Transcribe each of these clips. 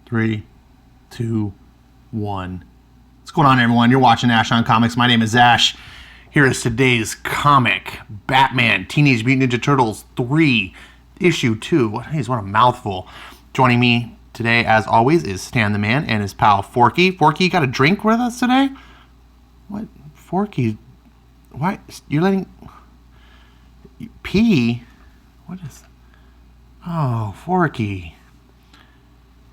3, 2, 1. What's going on, everyone? You're watching Ash on Comics. My name is Ash. Here is today's comic, Batman Teenage Mutant Ninja Turtles 3, Issue 2. What a mouthful. Joining me today, as always, is Stan the Man and his pal Forky. Forky, you got a drink with us today? What? Forky? What? You're letting... Pee? What is... Oh, Forky.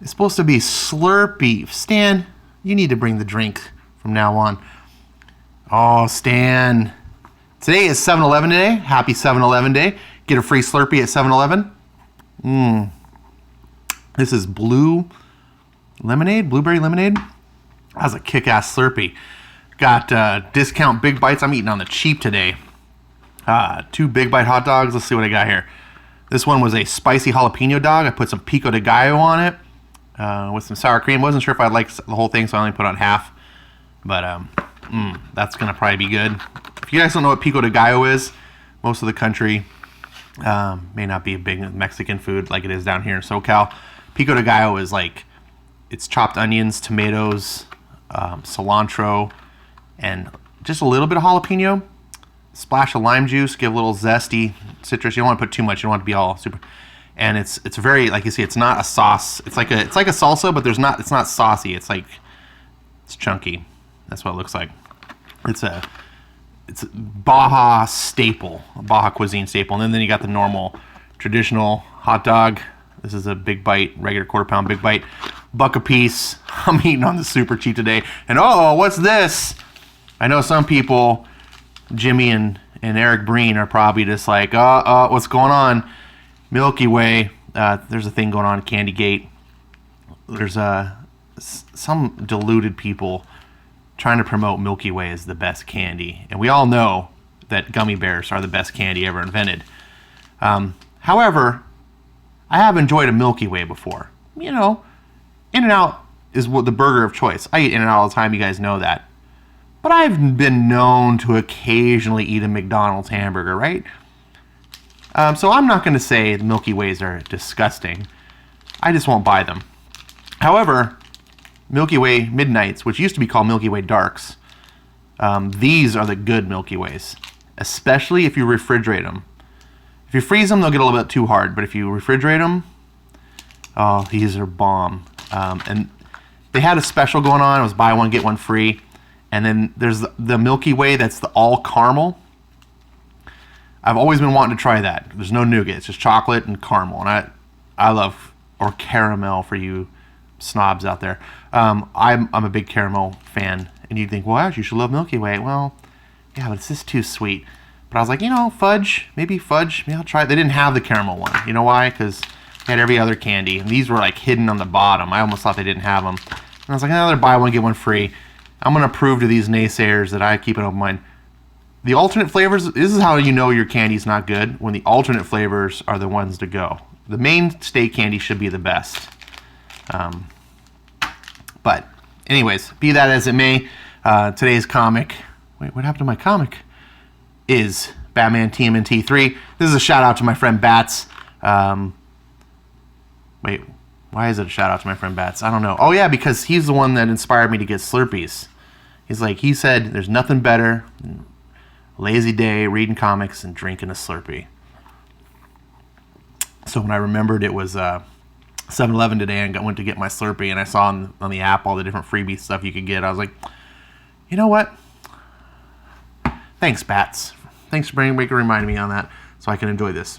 It's supposed to be Slurpee. Stan, you need to bring the drink from now on. Oh, Stan. Today is 7-Eleven day. Happy 7-Eleven day. Get a free Slurpee at 7-Eleven. This is blue lemonade, blueberry lemonade. That's a kick-ass Slurpee. Got discount Big Bites. I'm eating on the cheap today. 2 Big Bite hot dogs. Let's see what I got here. This one was a spicy jalapeno dog. I put some pico de gallo on it with some sour cream. Wasn't sure if I'd like the whole thing, so I only put on half. But that's going to probably be good. If you guys don't know what pico de gallo is, most of the country may not be a big Mexican food like it is down here in SoCal. Pico de gallo is like, it's chopped onions, tomatoes, cilantro, and just a little bit of jalapeno. Splash of lime juice, give a little zesty citrus. You don't want to put too much. You don't want to be all super. And it's very, like you see, it's not a sauce. It's like a salsa, but it's not saucy. It's chunky. That's what it looks like. It's a Baja staple, a Baja cuisine staple. And then you got the normal traditional hot dog. This is a Big Bite, regular quarter-pound Big Bite, $1 a piece. I'm eating on the super cheap today. And oh, what's this? I know some people, Jimmy and Eric Breen, are probably just like, what's going on? Milky Way. There's a thing going on at Candygate. There's some deluded people trying to promote Milky Way as the best candy. And we all know that gummy bears are the best candy ever invented. However, I have enjoyed a Milky Way before. You know, In-N-Out is the burger of choice. I eat In-N-Out all the time. You guys know that. But I've been known to occasionally eat a McDonald's hamburger, right? So I'm not going to say the Milky Ways are disgusting. I just won't buy them. However, Milky Way Midnights, which used to be called Milky Way Darks, these are the good Milky Ways, especially if you refrigerate them. If you freeze them, they'll get a little bit too hard, but if you refrigerate them, oh, these are bomb. And they had a special going on. It was buy one, get one free. And then there's the Milky Way that's the all caramel. I've always been wanting to try that. There's no nougat. It's just chocolate and caramel. And I love, or caramel for you snobs out there. I'm a big caramel fan. And you'd think, well, Ash, you should love Milky Way. Well, yeah, but it's just too sweet. But I was like, fudge. Maybe I'll try it. They didn't have the caramel one. You know why? Because they had every other candy. And these were like hidden on the bottom. I almost thought they didn't have them. And I was like, another buy one, get one free. I'm going to prove to these naysayers that I keep an open mind. The alternate flavors, this is how you know your candy's not good, when the alternate flavors are the ones to go. The mainstay candy should be the best. But anyways, be that as it may, today's comic, wait, what happened to my comic? Is Batman TMNT 3. This is a shout out to my friend Bats. Wait, why is it a shout out to my friend Bats? I don't know. Oh yeah, because he's the one that inspired me to get Slurpees. He said, there's nothing better than a lazy day, reading comics, and drinking a Slurpee. So when I remembered it was 7-Eleven today and went to get my Slurpee, and I saw on the app all the different freebie stuff you could get, I was like, you know what? Thanks, Bats. Thanks for reminding me on that so I can enjoy this.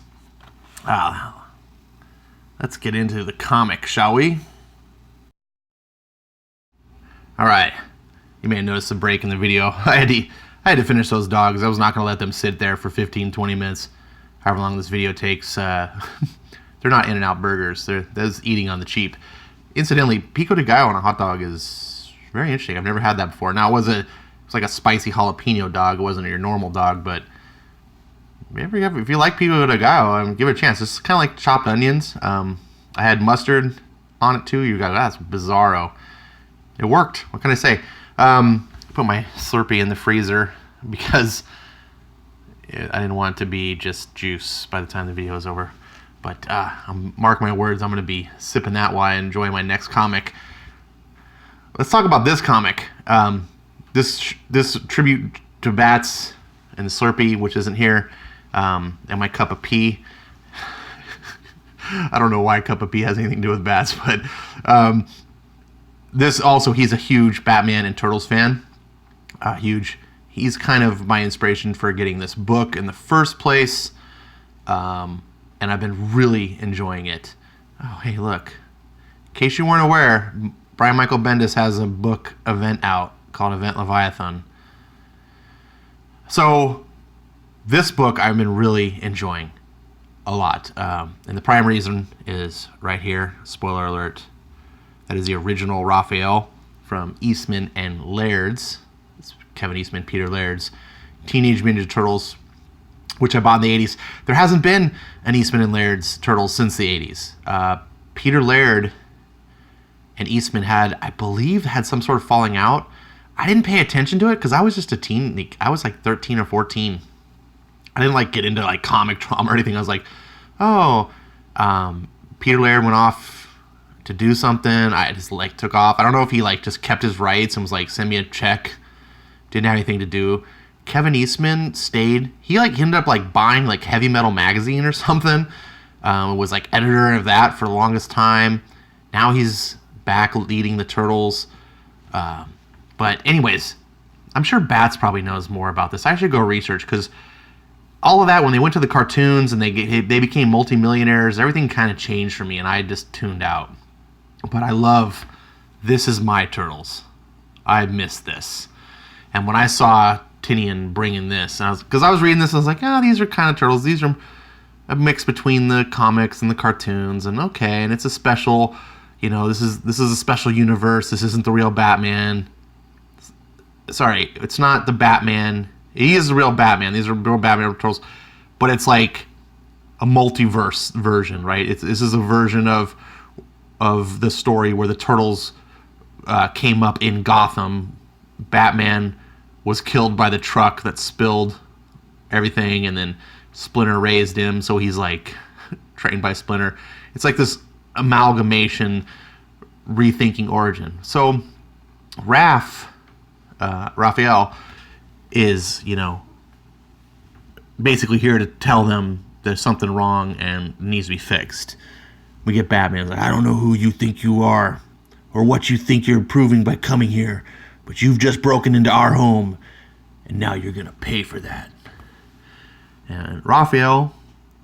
Let's get into the comic, shall we? All right. You may have noticed a break in the video. I had to finish those dogs. I was not going to let them sit there for 15, 20 minutes, however long this video takes. They're not In-N-Out burgers. That's eating on the cheap. Incidentally, pico de gallo on a hot dog is very interesting. I've never had that before. Now, it was like a spicy jalapeno dog. It wasn't your normal dog, but if you like pico de gallo, give it a chance. It's kind of like chopped onions. I had mustard on it too. You got that's bizarro. It worked. What can I say? Put my Slurpee in the freezer because I didn't want it to be just juice by the time the video is over. But mark my words, I'm going to be sipping that while I enjoy my next comic. Let's talk about this comic. This tribute to Bats and the Slurpee, which isn't here, and my cup of pee. I don't know why cup of pee has anything to do with bats, but this also, he's a huge Batman and Turtles fan. Huge. He's kind of my inspiration for getting this book in the first place, and I've been really enjoying it. Oh, hey, look. In case you weren't aware, Brian Michael Bendis has a book event out called Event Leviathan. So, this book I've been really enjoying a lot. And the prime reason is right here, spoiler alert. That is the original Raphael from Eastman and Laird's. It's Kevin Eastman, Peter Laird's Teenage Mutant Ninja Turtles, which I bought in the 80s. There hasn't been an Eastman and Laird's Turtles since the 80s. Peter Laird and Eastman had some sort of falling out. I didn't pay attention to it because I was just a teen. I was like 13 or 14. I didn't get into comic drama or anything. I was like, oh, Peter Laird went off to do something. I just took off. I don't know if he just kept his rights and was send me a check. Didn't have anything to do. Kevin Eastman stayed. He ended up buying Heavy Metal magazine or something. Was editor of that for the longest time. Now he's back leading the Turtles. But anyways, I'm sure Bats probably knows more about this. I should go research because all of that, when they went to the cartoons and they became multimillionaires, everything kind of changed for me and I just tuned out. But I love This Is My Turtles. I missed this. And when I saw Tinian bringing this, because I was reading this, I was like, oh, these are kind of Turtles. These are a mix between the comics and the cartoons, and okay, and it's a special, this is a special universe. This isn't the real Batman. Sorry, it's not the Batman. He is the real Batman. These are real Batman Turtles, but it's a multiverse version, right? This is a version of the story where the Turtles came up in Gotham. Batman was killed by the truck that spilled everything, and then Splinter raised him, so he's trained by Splinter. It's this amalgamation, rethinking origin. So Raphael is, basically here to tell them there's something wrong and needs to be fixed. We get Batman I don't know who you think you are or what you think you're proving by coming here, but you've just broken into our home and now you're going to pay for that. And Raphael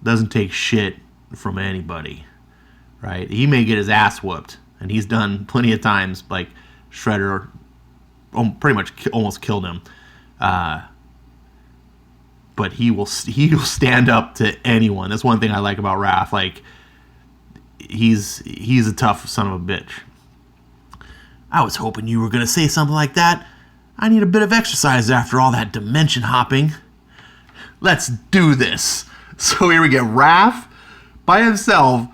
doesn't take shit from anybody, right? He may get his ass whooped, and he's done plenty of times, Shredder pretty much almost killed him. But he will stand up to anyone. That's one thing I like about Raph. He's a tough son of a bitch. I was hoping you were going to say something like that. I need a bit of exercise after all that dimension hopping. Let's do this. So here we get Raph by himself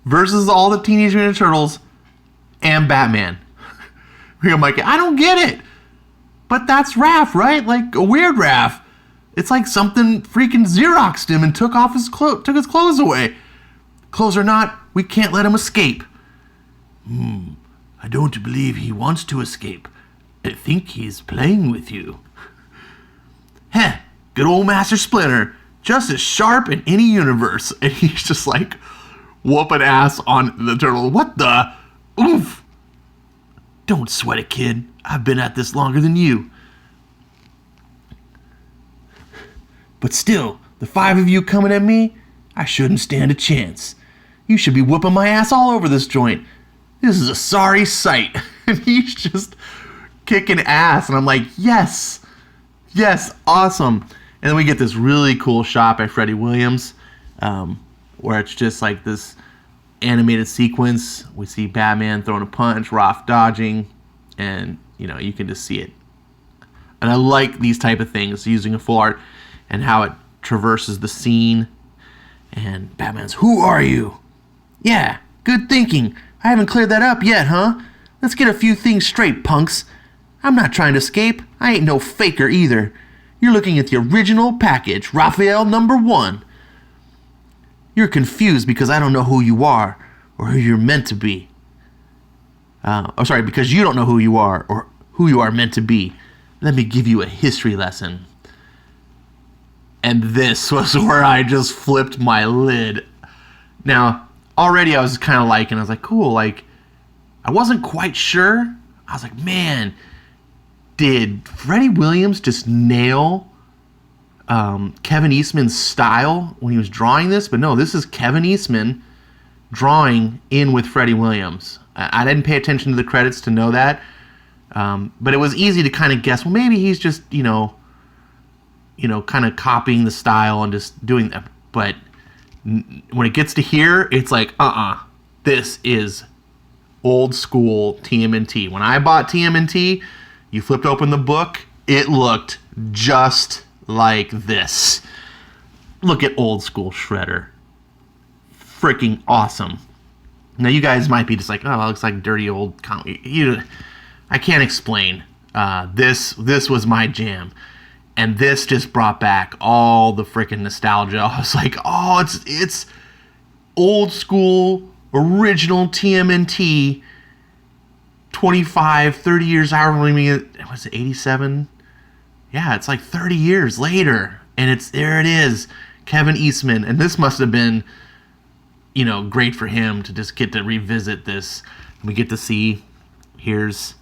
versus all the Teenage Mutant Ninja Turtles and Batman. I'm I don't get it. But that's Raph, right? A weird Raph. It's something freaking Xeroxed him and took his clothes away. Clothes or not, we can't let him escape. I don't believe he wants to escape. I think he's playing with you. Heh, good old Master Splinter. Just as sharp in any universe. And he's just whooping ass on the turtle. What the? Oof. Don't sweat it, kid. I've been at this longer than you. But still, the 5 of you coming at me, I shouldn't stand a chance. You should be whooping my ass all over this joint. This is a sorry sight. And he's just kicking ass. And I'm yes. Yes, awesome. And then we get this really cool shot by Freddie Williams, where it's just this animated sequence. We see Batman throwing a punch, Raph dodging, and you can just see it. And I like these type of things, using a full art and how it traverses the scene. And Batman's, who are you? Yeah, good thinking. I haven't cleared that up yet, huh? Let's get a few things straight, punks. I'm not trying to escape. I ain't no faker either. You're looking at the original package, Raphael #1. You're confused because I don't know who you are or who you're meant to be. Because you don't know who you are or who you are meant to be. Let me give you a history lesson. And this was where I just flipped my lid. Now, already I was kind of liking, I was like, cool, like, I wasn't quite sure. I was like, man, did Freddie Williams just nail Kevin Eastman's style when he was drawing this? But no, this is Kevin Eastman drawing in with Freddie Williams. I didn't pay attention to the credits to know that. But it was easy to kind of guess, well, maybe he's just, kind of copying the style and just doing that. But when it gets to here, it's like, this is old school TMNT. When I bought TMNT, you flipped open the book, it looked just like this. Look at old school Shredder. Freaking awesome. Now you guys might be just like, oh, it looks like dirty old comic. I can't explain. This was my jam. And this just brought back all the freaking nostalgia. I was like, oh, it's old school, original TMNT, 25, 30 years, however many, was it 87? Yeah, it's like 30 years later. And there it is, Kevin Eastman. And this must have been, great for him to just get to revisit this. And we get to see, here's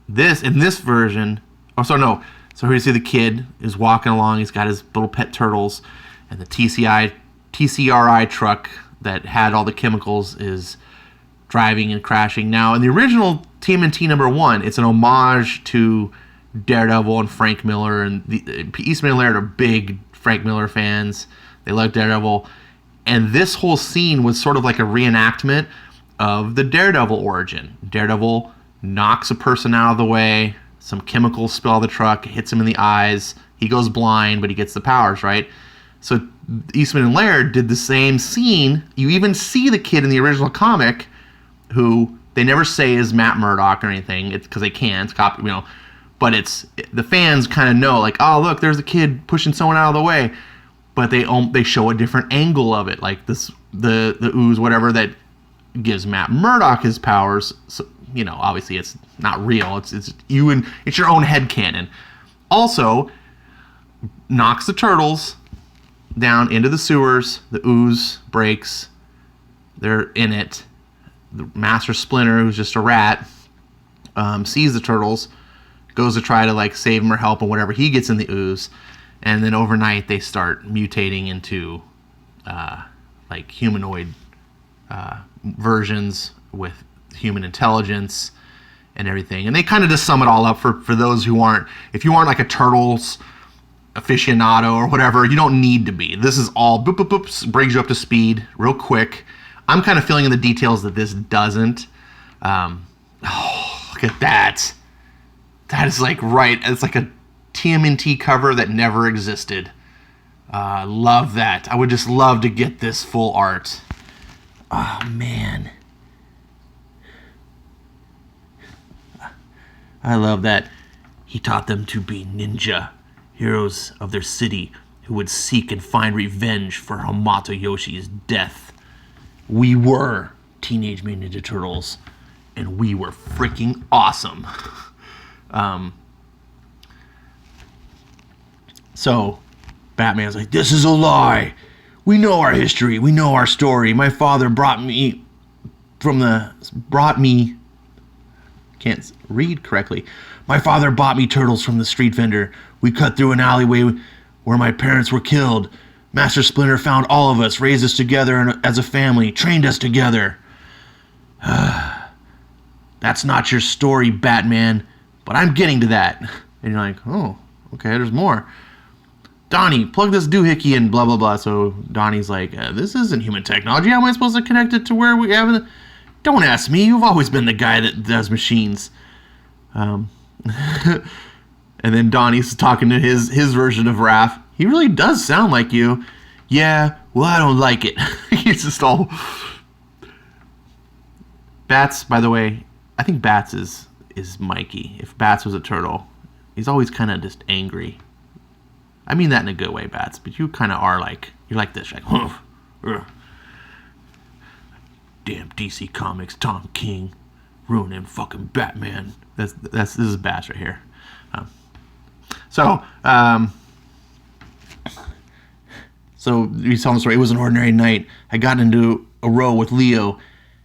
this, in this version. So here you see the kid is walking along. He's got his little pet turtles. And the TCRI truck that had all the chemicals is driving and crashing. Now, in the original TMNT #1, it's an homage to Daredevil and Frank Miller. And Eastman and Laird are big Frank Miller fans. They love Daredevil. And this whole scene was sort of like a reenactment of the Daredevil origin. Daredevil knocks a person out of the way. Some chemicals spill out of the truck, hits him in the eyes. He goes blind, but he gets the powers, right? So Eastman and Laird did the same scene. You even see the kid in the original comic, who they never say is Matt Murdock or anything. It's because they can't copy, But it's the fans kind of know, like, oh look, there's a kid pushing someone out of the way. But they show a different angle of it, like this the ooze, whatever, that gives Matt Murdock his powers. So, obviously it's not real. It's you, and it's your own headcanon. Also, knocks the turtles down into the sewers. The ooze breaks. They're in it. The Master Splinter, who's just a rat, sees the turtles, goes to try to save them or help them, whatever. He gets in the ooze, and then overnight they start mutating into humanoid versions with human intelligence and everything. And they kind of just sum it all up for those who aren't, if you aren't like a Turtles aficionado or whatever, you don't need to be. This is all boop, boop, boop, brings you up to speed real quick. I'm kind of filling in the details that this doesn't. Look at that. That is right. It's like a TMNT cover that never existed. Love that. I would just love to get this full art. Oh, man. I love that. He taught them to be ninja, heroes of their city who would seek and find revenge for Hamato Yoshi's death. We were Teenage Mutant Ninja Turtles, and we were freaking awesome. So Batman's like, this is a lie. We know our history. We know our story. My father can't read correctly. My father bought me turtles from the street vendor. We cut through an alleyway where my parents were killed. Master Splinter found all of us, raised us together as a family, trained us together. That's not your story, Batman, but I'm getting to that. And you're like, oh, okay, there's more. Donnie, plug this doohickey in, blah, blah, blah. So Donnie's like, this isn't human technology. How am I supposed to connect it to where we have it? Don't ask me. You've always been the guy that does machines. And then Donnie's talking to his version of Raph. He really does sound like you. Yeah, well, I don't like it. He's just all... Bats, by the way, I think Bats is Mikey. If Bats was a turtle, he's always kind of just angry. I mean that in a good way, Bats, but you kind of are you're like this. You're like, Damn DC Comics, Tom King, ruining fucking Batman. This is Bats right here. So you tell the story. It was an ordinary night. I got into a row with Leo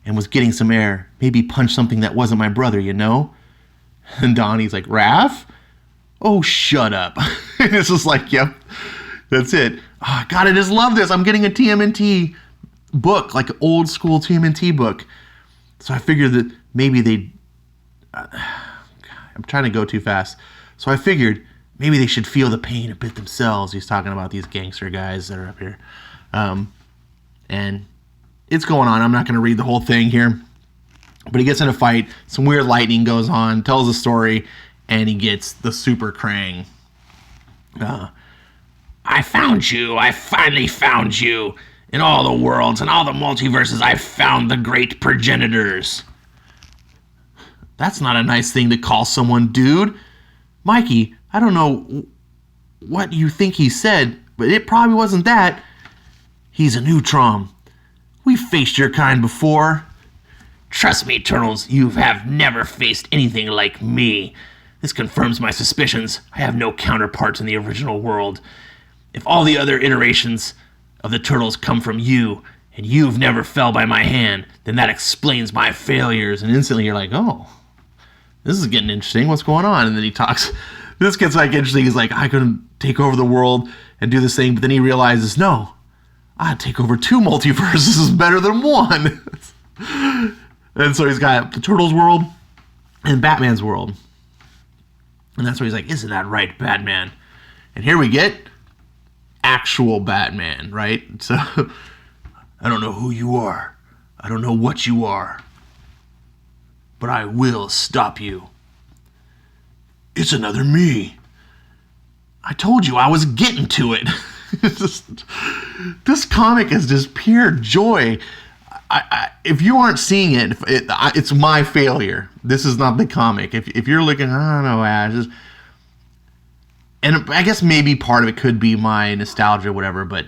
and was getting some air. Maybe punched something that wasn't my brother, you know? And Donnie's like, Raph? Oh, shut up. And it's just like, yep, that's it. Oh, God, I just love this. I'm getting a TMNT book, like an old school TMNT book. So I figured that maybe they'd... I'm trying to go too fast. So I figured maybe they should feel the pain a bit themselves. He's talking about these gangster guys that are up here. And it's going on. I'm not going to read the whole thing here. But he gets in a fight. Some weird lightning goes on. Tells a story. And he gets the super Krang. I found you. I finally found you. In all the worlds and all the multiverses, I found the great progenitors. That's not a nice thing to call someone, dude. Mikey, I don't know what you think he said, but it probably wasn't that. He's a neutron. We've faced your kind before. Trust me, Turtles, you have never faced anything like me. This confirms my suspicions. I have no counterparts in the original world. If all the other iterations of the Turtles come from you, and you've never fell by my hand, then that explains my failures. And instantly you're like, oh, this is getting interesting. What's going on? And then he talks. This gets like interesting. He's like, I couldn't take over the world and do this thing. But then he realizes, no, I'd take over 2 multiverses is better than 1. And so he's got the Turtles world and Batman's world. And that's where he's like, isn't that right, Batman? And here we get actual Batman, right? So, I don't know who you are. I don't know what you are. But I will stop you. It's another me. I told you I was getting to it. This comic is just pure joy. If you aren't seeing it, it's my failure. This is not the comic. If you're looking, I don't know, Ash. And I guess maybe part of it could be my nostalgia or whatever, but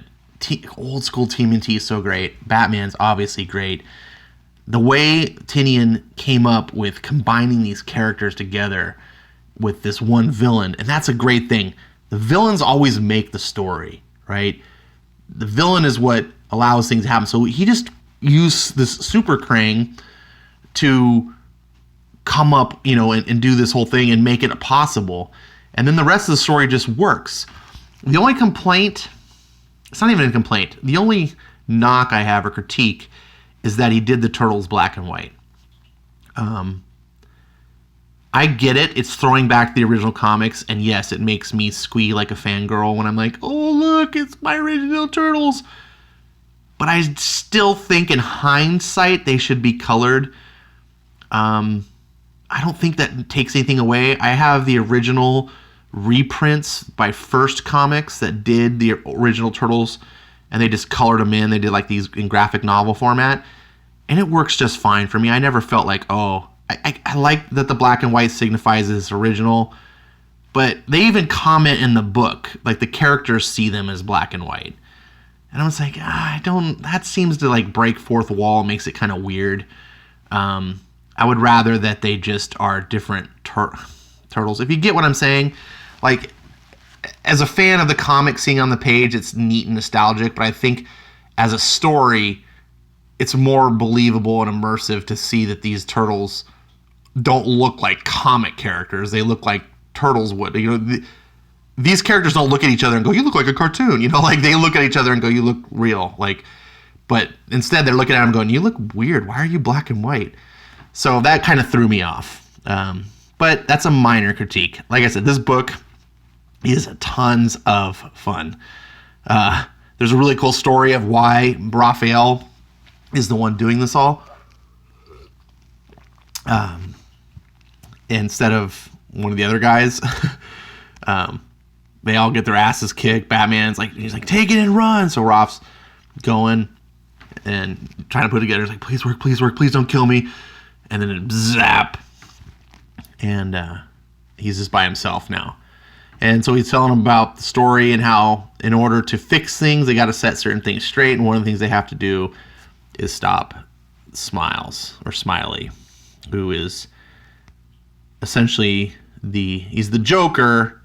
old school TMNT is so great. Batman's obviously great. The way Tinian came up with combining these characters together with this one villain, and that's a great thing. The villains always make the story, right? The villain is what allows things to happen. So he just used this super Krang to come up, and do this whole thing and make it possible. And then the rest of the story just works. The only complaint, it's not even a complaint, the only knock I have or critique is that he did the Turtles black and white. I get it. It's throwing back the original comics, and yes, it makes me squee like a fangirl when I'm like, oh, look, it's my original Turtles. But I still think in hindsight they should be colored. I don't think that takes anything away. I have the original reprints by First Comics that did the original Turtles, and they just colored them in. They did like these in graphic novel format, and it works just fine for me. I never felt like, oh, I like that the black and white signifies this original, but they even comment in the book, like the characters see them as black and white. And I was like, that seems to like break fourth wall, makes it kind of weird. I would rather that they just are different turtles. If you get what I'm saying, like, as a fan of the comic, seeing on the page, it's neat and nostalgic, but I think as a story, it's more believable and immersive to see that these turtles don't look like comic characters. They look like turtles would. These characters don't look at each other and go, you look like a cartoon. Like they look at each other and go, you look real. But instead they're looking at him going, you look weird. Why are you black and white? So that kind of threw me off. But that's a minor critique. Like I said, this book is tons of fun. There's a really cool story of why Raphael is the one doing this all. Instead of one of the other guys. They all get their asses kicked. Batman's like, he's like, take it and run. So Roth's going and trying to put it together. He's like, please work, please don't kill me. And then it zap. And he's just by himself now. And so he's telling them about the story and how in order to fix things, they got to set certain things straight. And one of the things they have to do is stop Smiles, or Smiley, who is essentially he's the Joker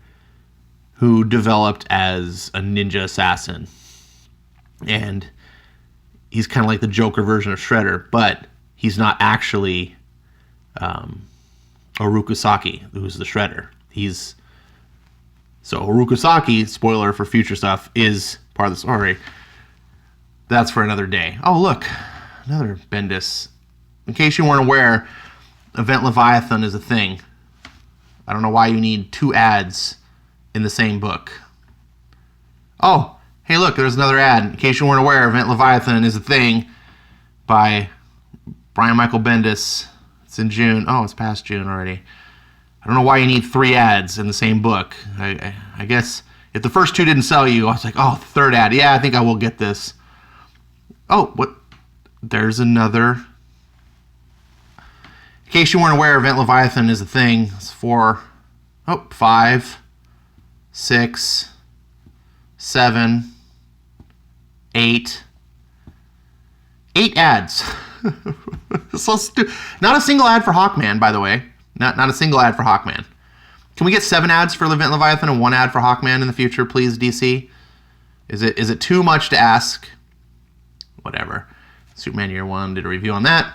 who developed as a ninja assassin. And he's kind of like the Joker version of Shredder, but he's not actually Orokusaki, who's the Shredder. So Orokusaki, spoiler for future stuff, is part of the story. That's for another day. Oh, look, another Bendis. In case you weren't aware, Event Leviathan is a thing. I don't know why you need 2 ads in the same book. Oh, hey, look, there's another ad. In case you weren't aware, Event Leviathan is a thing by Brian Michael Bendis. It's in June. Oh, it's past June already. I don't know why you need 3 ads in the same book. I guess if the first 2 didn't sell you, I was like, oh, the 3rd ad. Yeah, I think I will get this. Oh, what? There's another. In case you weren't aware, Event Leviathan is a thing. It's 5, 6, 7, 8. 8 ads. So not a single ad for Hawkman, by the way. Not a single ad for Hawkman. Can we get 7 ads for Event Leviathan and 1 ad for Hawkman in the future, please, DC? Is it too much to ask? Whatever. Superman Year 1 did a review on that.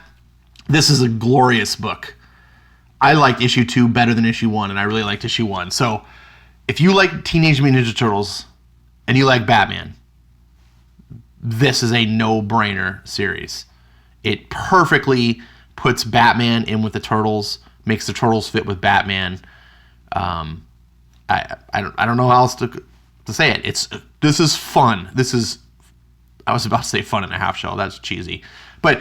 This is a glorious book. I liked issue 2 better than issue 1, and I really liked issue 1. So if you like Teenage Mutant Ninja Turtles and you like Batman, this is a no-brainer series. It perfectly puts Batman in with the Turtles, makes the Turtles fit with Batman. I don't know how else to say it. This is fun. I was about to say fun in a half shell. That's cheesy. But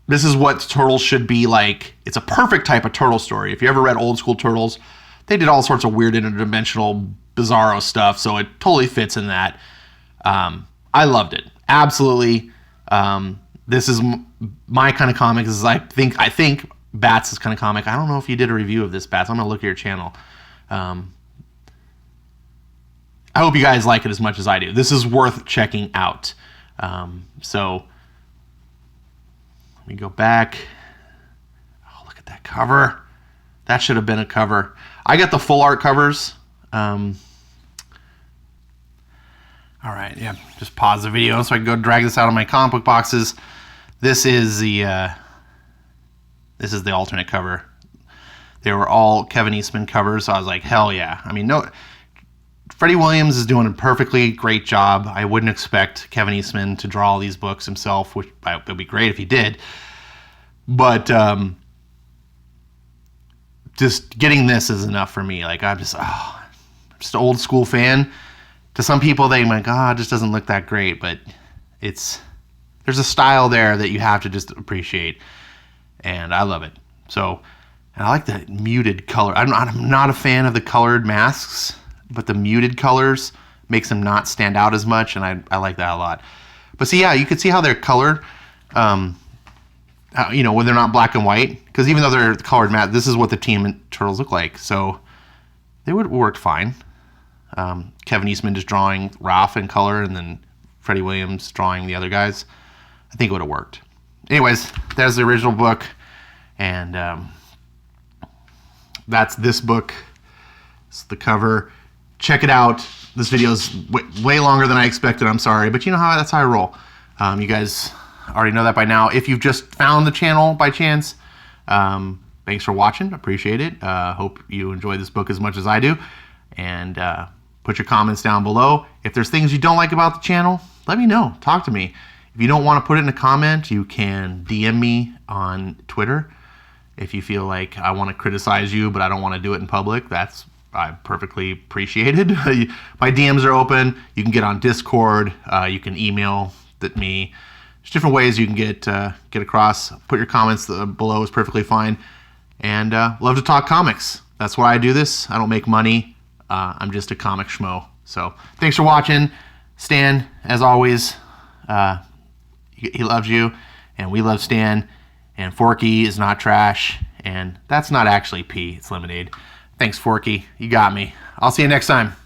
this is what Turtles should be like. It's a perfect type of Turtle story. If you ever read old school Turtles, they did all sorts of weird interdimensional bizarro stuff, so it totally fits in that. I loved it. Absolutely. This is my kind of comic. I think Bats' kind of comic. I don't know if you did a review of this, Bats. I'm going to look at your channel. I hope you guys like it as much as I do. This is worth checking out. So let me go back. Oh, look at that cover. That should have been a cover. I got the full art covers. All right, yeah. Just pause the video so I can go drag this out of my comic book boxes. This is the alternate cover. They were all Kevin Eastman covers, so I was like, hell yeah. I mean, no, Freddie Williams is doing a perfectly great job. I wouldn't expect Kevin Eastman to draw all these books himself, which it would be great if he did. But just getting this is enough for me. Like, I'm just an old school fan. To some people, they might it just doesn't look that great, but there's a style there that you have to just appreciate, and I love it. So, and I like the muted color. I'm not a fan of the colored masks, but the muted colors makes them not stand out as much, and I like that a lot. But see, yeah, you can see how they're colored, when they're not black and white, because even though they're colored matte, this is what the TMNT Turtles look like, so they would work fine. Kevin Eastman just drawing Ralph in color, and then Freddie Williams drawing the other guys. I think it would have worked. Anyways, there's the original book, and that's this book. It's the cover. Check it out. This video is way longer than I expected. I'm sorry, but that's how I roll. You guys already know that by now. If you've just found the channel by chance, thanks for watching. Appreciate it. Hope you enjoy this book as much as I do. And put your comments down below. If there's things you don't like about the channel, let me know. Talk to me. If you don't want to put it in a comment, you can DM me on Twitter. If you feel like I want to criticize you, but I don't want to do it in public, I perfectly appreciated. My DMs are open. You can get on Discord. You can email me. There's different ways you can get across. Put your comments below is perfectly fine. And love to talk comics. That's why I do this. I don't make money. I'm just a comic schmo. So thanks for watching. Stan, as always, he loves you, and we love Stan. And Forky is not trash, and that's not actually pee. It's lemonade. Thanks, Forky. You got me. I'll see you next time.